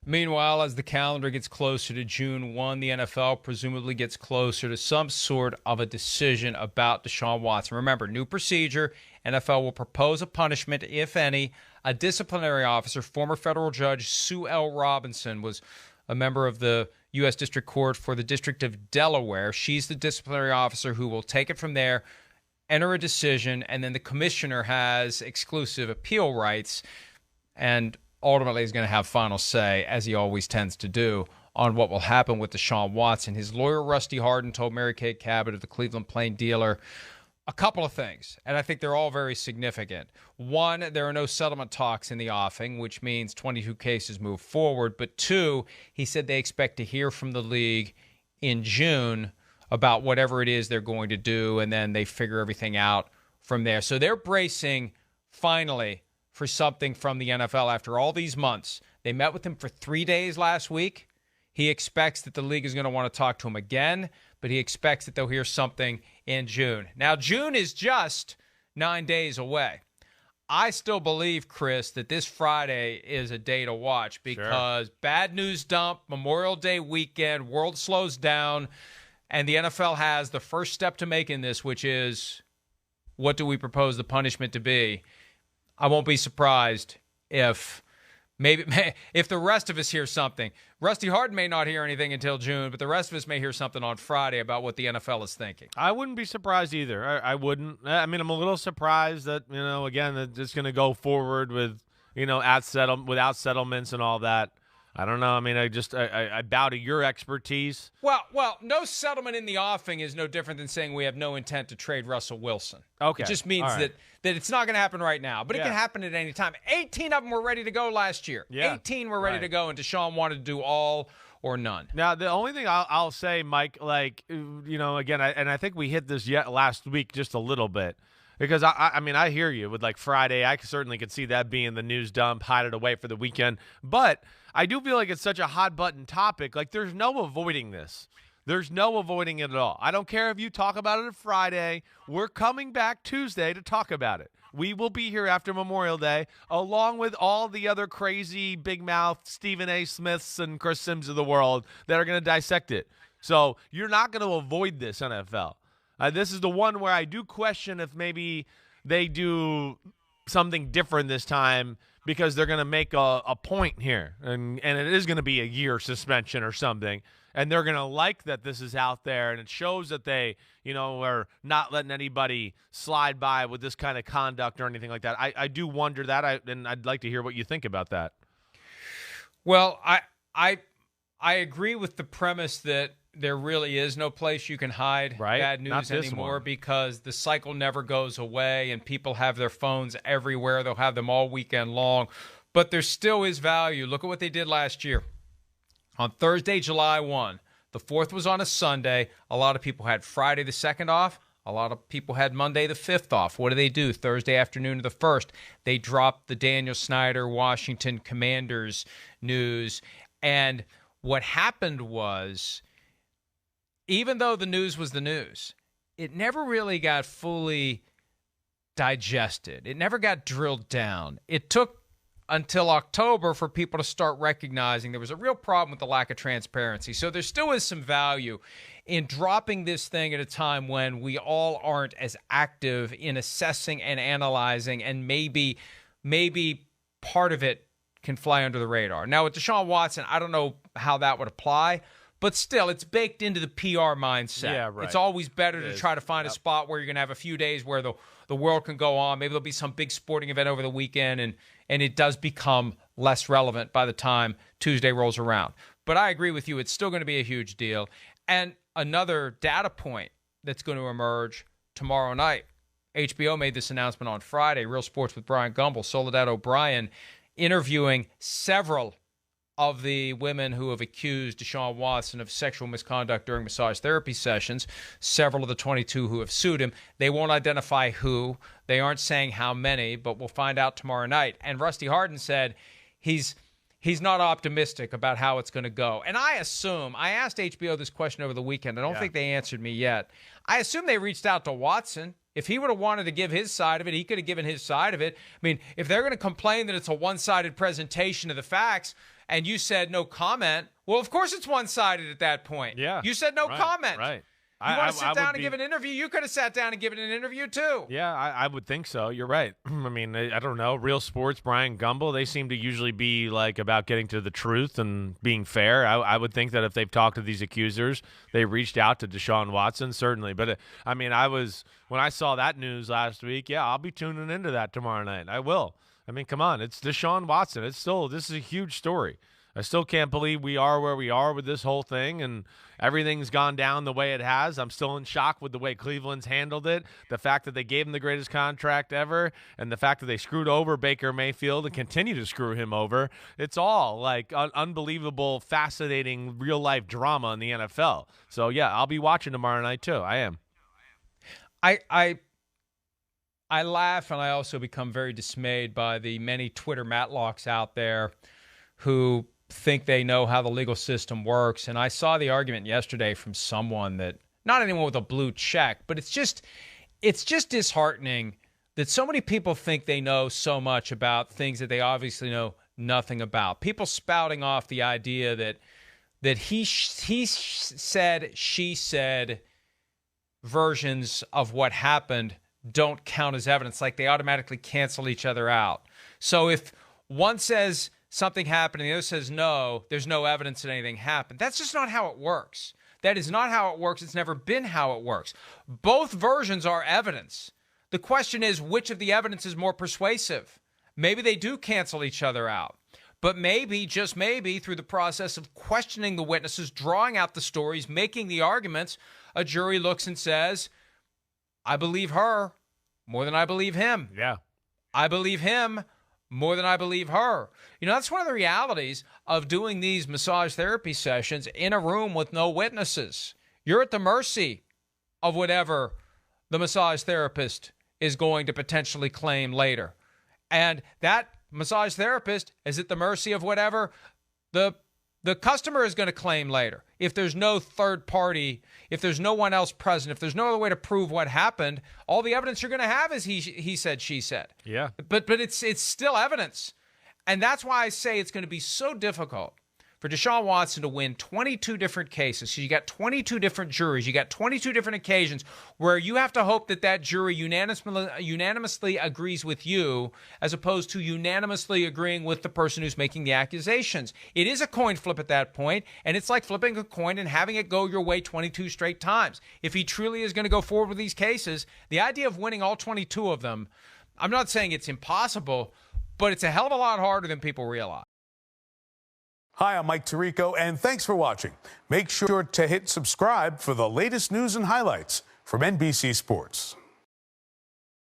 Meanwhile, as the calendar gets closer to June 1, the NFL presumably gets closer to some sort of a decision about Deshaun Watson. Remember, new procedure. NFL will propose a punishment, if any. A disciplinary officer, former federal judge Sue L. Robinson, was a member of the U.S. District Court for the District of Delaware. She's the disciplinary officer who will take it from there, enter a decision, and then the commissioner has exclusive appeal rights and ultimately is going to have final say, as he always tends to do, on what will happen with Deshaun Watson. His lawyer, Rusty Hardin, told Mary Kay Cabot of the Cleveland Plain Dealer a couple of things, and I think they're all very significant. One, there are no settlement talks in the offing, which means 22 cases move forward. But two, he said they expect to hear from the league in June about whatever it is they're going to do, and then they figure everything out from there. So they're bracing, finally, for something from the NFL after all these months. They met with him for 3 days last week. He expects that the league is going to want to talk to him again, but he expects that they'll hear something in June. Now, June is just 9 days away. I still believe, Chris, that this Friday is a day to watch because bad news dump, Memorial Day weekend, world slows down, and the NFL has the first step to make in this, which is, what do we propose the punishment to be? I won't be surprised if the rest of us hear something. Rusty Hardin may not hear anything until June, but the rest of us may hear something on Friday about what the NFL is thinking. I wouldn't be surprised either. I wouldn't. I mean, I'm a little surprised that, again, that it's going to go forward with, without settlements and all that. I don't know. I mean, I bow to your expertise. Well, no settlement in the offing is no different than saying we have no intent to trade Russell Wilson. Okay. It just means that it's not going to happen right now, but it can happen at any time. 18 of them were ready to go last year. Yeah. 18 were ready to go, and Deshaun wanted to do all or none. Now, the only thing I'll say, Mike, again, I think we hit this last week just a little bit. Because, I hear you with, Friday. I certainly could see that being the news dump, hide it away for the weekend. But I do feel like it's such a hot-button topic. There's no avoiding this. There's no avoiding it at all. I don't care if you talk about it on Friday. We're coming back Tuesday to talk about it. We will be here after Memorial Day, along with all the other crazy, big-mouth Stephen A. Smiths and Chris Sims of the world that are going to dissect it. So you're not going to avoid this, NFL. This is the one where I do question if maybe they do something different this time because they're going to make a point here. And it is going to be a year suspension or something. And they're going to like that this is out there. And it shows that they, are not letting anybody slide by with this kind of conduct or anything like that. I do wonder that. And I'd like to hear what you think about that. Well, I agree with the premise that there really is no place you can hide bad news anymore because the cycle never goes away and people have their phones everywhere. They'll have them all weekend long. But there still is value. Look at what they did last year. On Thursday, July 1, the 4th was on a Sunday. A lot of people had Friday the 2nd off. A lot of people had Monday the 5th off. What do? Thursday afternoon of the 1st, they dropped the Daniel Snyder Washington Commanders news. And what happened was, even though the news was the news, it never really got fully digested. It never got drilled down. It took until October for people to start recognizing there was a real problem with the lack of transparency. So there still is some value in dropping this thing at a time when we all aren't as active in assessing and analyzing, and maybe part of it can fly under the radar. Now, with Deshaun Watson, I don't know how that would apply. But still, it's baked into the PR mindset. Yeah, right. It's always better to try to find a spot where you're going to have a few days where the world can go on. Maybe there'll be some big sporting event over the weekend, and it does become less relevant by the time Tuesday rolls around. But I agree with you. It's still going to be a huge deal. And another data point that's going to emerge tomorrow night. HBO made this announcement on Friday. Real Sports with Brian Gumbel, Soledad O'Brien, interviewing several of the women who have accused Deshaun Watson of sexual misconduct during massage therapy sessions, several of the 22 who have sued him. They won't identify who. They aren't saying how many, but we'll find out tomorrow night. And Rusty Hardin said he's not optimistic about how it's going to go. And I asked HBO this question over the weekend. I don't think they answered me yet. I assume they reached out to Watson. If he would have wanted to give his side of it, he could have given his side of it. I mean, if they're going to complain that it's a one-sided presentation of the facts, and you said no comment, well, of course it's one-sided at that point. Yeah. You said no comment. Right. You want to sit down and give an interview? You could have sat down and given an interview too. Yeah, I would think so. You're right. I mean, I don't know. Real Sports, Brian Gumbel, they seem to usually be like about getting to the truth and being fair. I would think that if they've talked to these accusers, they reached out to Deshaun Watson, certainly. But I mean, when I saw that news last week, yeah, I'll be tuning into that tomorrow night. I will. I mean, come on. It's Deshaun Watson. This is a huge story. I still can't believe we are where we are with this whole thing, and everything's gone down the way it has. I'm still in shock with the way Cleveland's handled it, the fact that they gave him the greatest contract ever, and the fact that they screwed over Baker Mayfield and continue to screw him over. It's all like unbelievable, fascinating, real-life drama in the NFL. So, yeah, I'll be watching tomorrow night too. I am. I laugh, and I also become very dismayed by the many Twitter Matlocks out there who think they know how the legal system works. And I saw the argument yesterday from someone that, not anyone with a blue check, but it's just disheartening that so many people think they know so much about things that they obviously know nothing about. People spouting off the idea that he said, she said versions of what happened don't count as evidence, like they automatically cancel each other out. So if one says something happened and the other says no, there's no evidence that anything happened. That's just not how it works. That is not how it works. It's never been how it works. Both versions are evidence. The question is, which of the evidence is more persuasive? Maybe they do cancel each other out. But maybe, just maybe, through the process of questioning the witnesses, drawing out the stories, making the arguments, a jury looks and says, I believe her more than I believe him. Yeah. I believe him more than I believe her. You know, that's one of the realities of doing these massage therapy sessions in a room with no witnesses. You're at the mercy of whatever the massage therapist is going to potentially claim later. And that massage therapist is at the mercy of whatever the customer is going to claim later. If there's no third party, if there's no one else present, if there's no other way to prove what happened, all the evidence you're going to have is he said, she said. Yeah. But it's still evidence. And that's why I say it's going to be so difficult for Deshaun Watson to win 22 different cases. So you got 22 different juries. You got 22 different occasions where you have to hope that that jury unanimously agrees with you as opposed to unanimously agreeing with the person who's making the accusations. It is a coin flip at that point, and it's like flipping a coin and having it go your way 22 straight times. If he truly is going to go forward with these cases, the idea of winning all 22 of them, I'm not saying it's impossible, but it's a hell of a lot harder than people realize. Hi, I'm Mike Tirico, and thanks for watching. Make sure to hit subscribe for the latest news and highlights from NBC Sports.